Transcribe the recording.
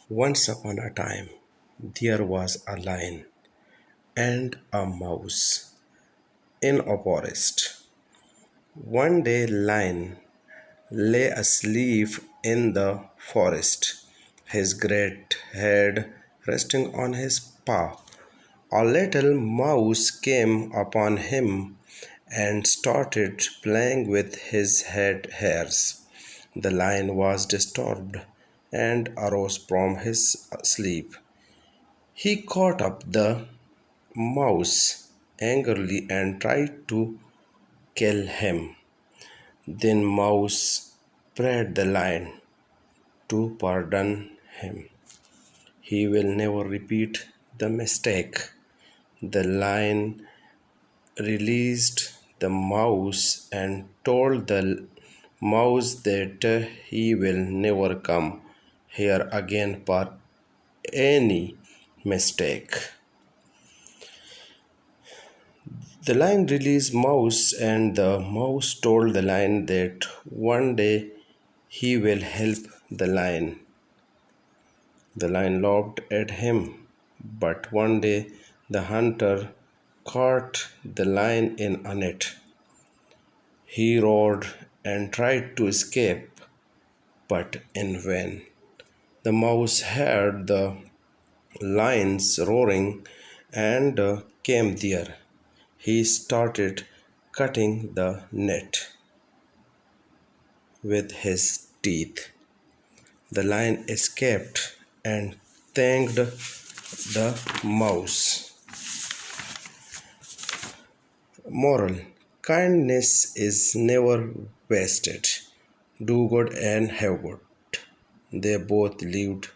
Once upon a time, there was a lion and a mouse in a forest. One day, lion lay asleep in the forest, his great head resting on his paw. A little mouse came upon him and started playing with his head hairs. The lion was disturbed and arose from his sleep. He caught up the mouse angrily and tried to kill him. Then Mouse prayed the lion to pardon him. He will never repeat the mistake. The lion released the mouse and told the mouse that he will never come here again for any mistake. The lion released Mouse, and the mouse told the lion that one day he will help the lion. The lion laughed at him, but one day the hunter caught the lion in a net. He roared and tried to escape, but in vain. The mouse heard the lion's roaring and came there. He started cutting the net with his teeth. The lion escaped and thanked the mouse. Moral: kindness is never wasted. Do good and have good. They both lived